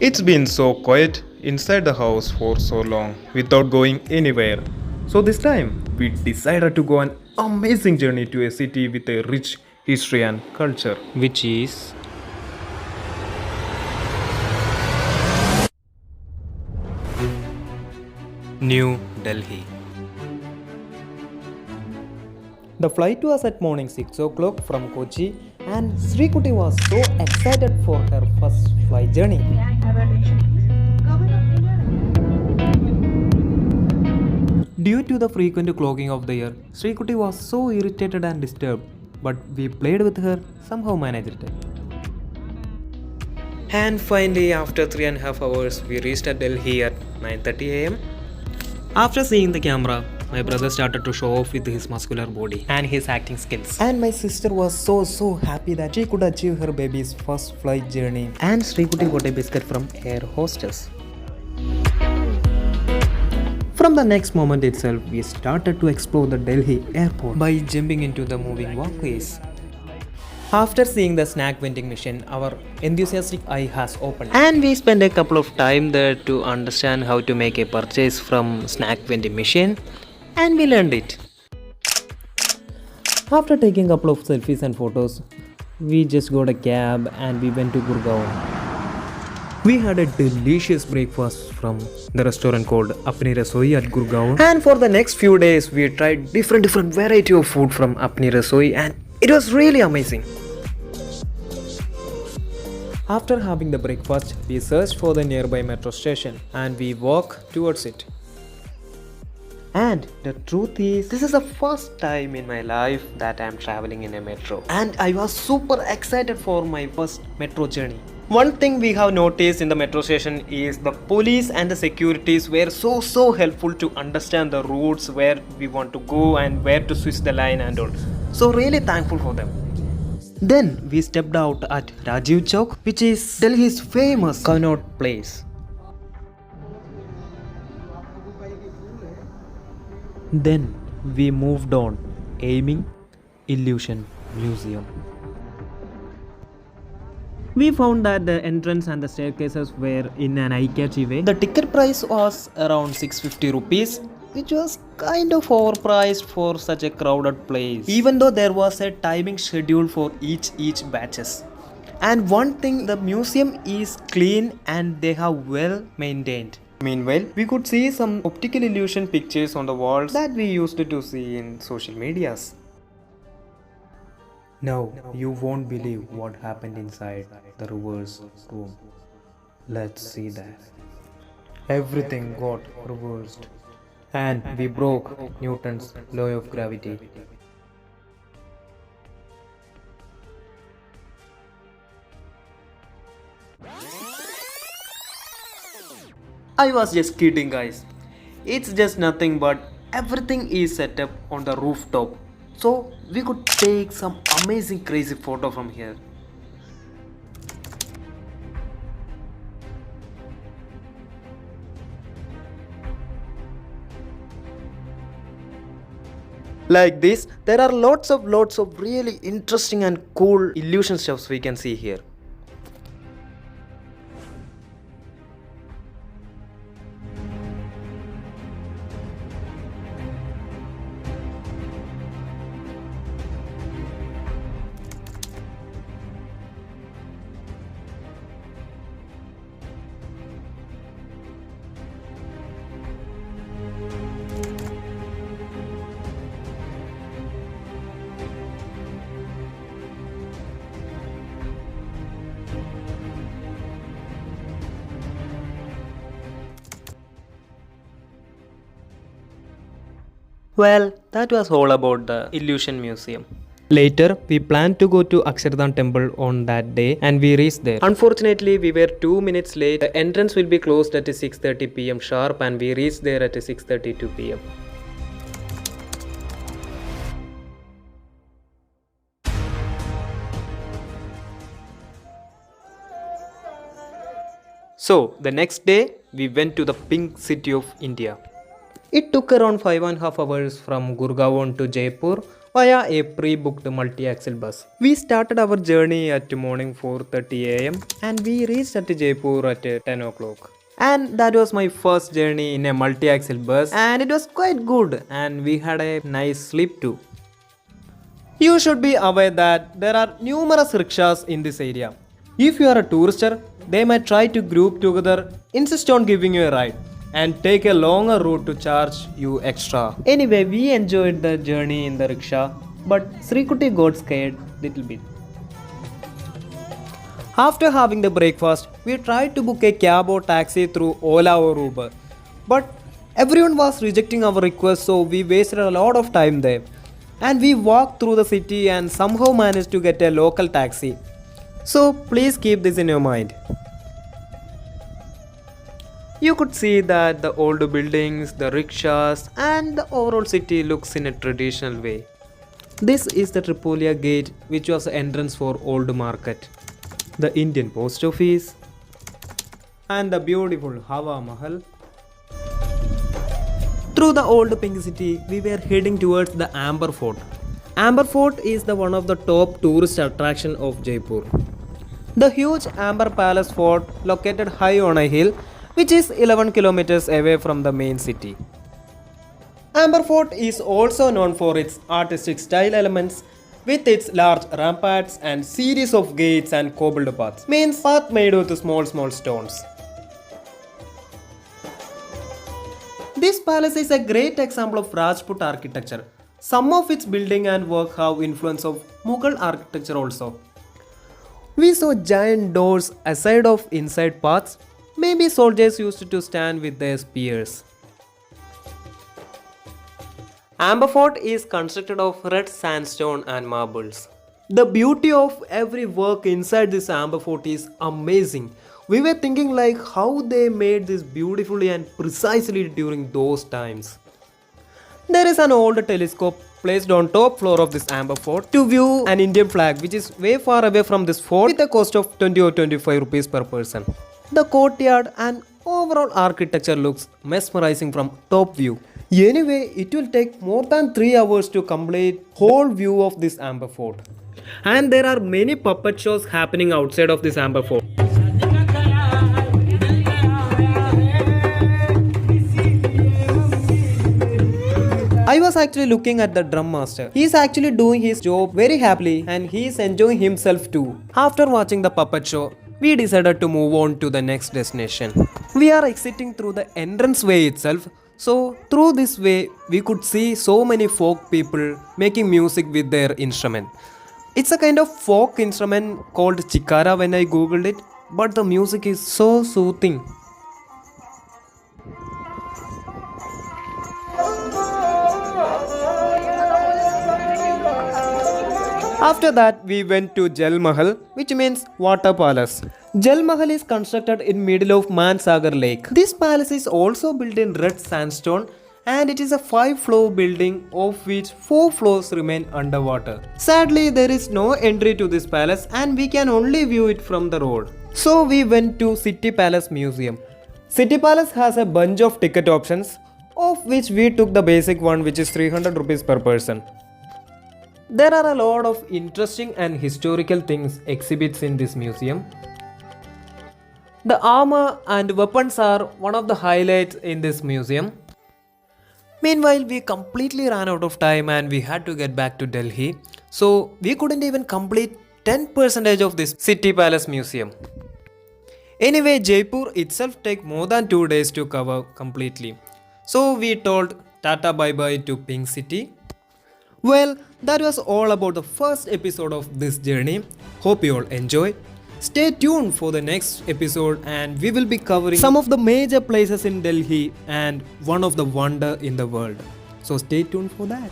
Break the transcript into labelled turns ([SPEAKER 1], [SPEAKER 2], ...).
[SPEAKER 1] It's been so quiet inside the house for so long without going anywhere. So this time we decided to go an amazing journey to a city with a rich history and culture.
[SPEAKER 2] Which is New Delhi.
[SPEAKER 3] The flight was at morning 6 o'clock from Kochi, and Srikuti was so excited for her first flight journey. Due to the frequent clogging of the air, Srikuti was so irritated and disturbed, but we played with her, somehow managed it.
[SPEAKER 2] And finally, after 3.5 hours, we reached at Delhi at 9:30 a.m. After seeing the camera, my brother started to show off with his muscular body and his acting skills.
[SPEAKER 3] And my sister was so happy that she could achieve her baby's first flight journey.
[SPEAKER 2] And Srikuti got a biscuit from air hostess.
[SPEAKER 3] From the next moment itself, we started to explore the Delhi airport
[SPEAKER 2] By jumping into the moving walkways. After seeing the snack vending machine, our enthusiastic eye has opened. And we spent a couple of time there to understand how to make a purchase from snack vending machine. And we learned it.
[SPEAKER 3] After taking a couple of selfies and photos, we just got a cab and we went to Gurgaon. We had a delicious breakfast from the restaurant called Apni Rasoi at Gurgaon.
[SPEAKER 2] And for the next few days, we tried different variety of food from Apni Rasoi, and it was really amazing.
[SPEAKER 3] After having the breakfast, we searched for the nearby metro station and we walked towards it.
[SPEAKER 2] And the truth is, this is the first time in my life that I am traveling in a metro. And I was super excited for my first metro journey. One thing we have noticed in the metro station is the police and the securities were so helpful to understand the routes where we want to go and where to switch the line and all. So really thankful for them. Then we stepped out at Rajiv chowk, which is Delhi's famous Connaught place.
[SPEAKER 3] Then we moved on, aiming Illusion Museum. We found that the entrance and the staircases were in an eye-catchy way.
[SPEAKER 2] The ticket price was around 650 rupees, which was kind of overpriced for such a crowded place, even though there was a timing schedule for each batches. And one thing, the museum is clean and they have well maintained. Meanwhile, we could see some optical illusion pictures on the walls that we used to see in social medias.
[SPEAKER 3] Now, you won't believe what happened inside the reverse room. Let's see that. Everything got reversed. And we broke Newton's law of gravity.
[SPEAKER 2] I was just kidding, guys. It's just nothing but everything is set up on the rooftop. So we could take some amazing crazy photo from here. Like this, there are lots of really interesting and cool illusion stuffs we can see here. Well, that was all about the Illusion Museum.
[SPEAKER 3] Later, we planned to go to Akshardham temple on that day and we reached there.
[SPEAKER 2] Unfortunately, we were 2 minutes late. The entrance will be closed at 6:30 p.m. sharp and we reached there at 6:32 p.m. So, the next day, we went to the pink city of India. It took around 5.5 hours from Gurgaon to Jaipur, via a pre-booked multi-axle bus. We started our journey at morning 4:30 a.m. and we reached at Jaipur at 10 o'clock. And that was my first journey in a multi-axle bus and it was quite good and we had a nice sleep too. You should be aware that there are numerous rickshaws in this area. If you are a tourister, they might try to group together, insist on giving you a ride, and take a longer route to charge you extra. Anyway, we enjoyed the journey in the rickshaw, but Srikuti got scared little bit. After having the breakfast, we tried to book a cab or taxi through Ola or Uber, but everyone was rejecting our request, so we wasted a lot of time there. And we walked through the city and somehow managed to get a local taxi. So please keep this in your mind. You could see that the old buildings, the rickshaws and the overall city looks in a traditional way. This is the Tripolia gate, which was the entrance for Old Market, the Indian post office and the beautiful Hawa Mahal. Through the old pink city, we were heading towards the Amber Fort. Amber Fort is the one of the top tourist attraction of Jaipur. The huge Amber Palace Fort located high on a hill which is 11 kilometers away from the main city. Amber Fort is also known for its artistic style elements with its large ramparts and series of gates and cobbled paths, means path made with small stones. This palace is a great example of Rajput architecture. Some of its building and work have influence of Mughal architecture also. We saw giant doors aside of inside paths. Maybe soldiers used to stand with their spears. Amber Fort is constructed of red sandstone and marbles. The beauty of every work inside this Amber Fort is amazing. We were thinking like how they made this beautifully and precisely during those times. There is an old telescope placed on top floor of this Amber Fort to view an Indian flag which is way far away from this fort with a cost of 20 or 25 rupees per person. The courtyard and overall architecture looks mesmerizing from top view. Anyway, it will take more than 3 hours to complete whole view of this Amber Fort. And there are many puppet shows happening outside of this Amber Fort. I was actually looking at the drum master. He is actually doing his job very happily and he is enjoying himself too. After watching the puppet show, we decided to move on to the next destination. We are exiting through the entrance way itself. So through this way, we could see so many folk people making music with their instrument. It's a kind of folk instrument called Chikara when I googled it, but the music is so soothing. After that, we went to Jal Mahal, which means water palace. Jal Mahal is constructed in middle of Mansagar lake. This palace is also built in red sandstone and it is a 5-floor building of which 4 floors remain underwater. Sadly, there is no entry to this palace and we can only view it from the road. So we went to City Palace Museum. City Palace has a bunch of ticket options, of which we took the basic one, which is 300 rupees per person. There are a lot of interesting and historical things exhibits in this museum. The armor and weapons are one of the highlights in this museum. Meanwhile, we completely ran out of time and we had to get back to Delhi. So we couldn't even complete 10% of this City Palace Museum. Anyway, Jaipur itself takes more than 2 days to cover completely. So we told Tata bye-bye to Pink City. Well, that was all about the first episode of this journey. Hope you all enjoy. Stay tuned for the next episode and we will be covering some of the major places in Delhi and one of the wonder in the world. So stay tuned for that.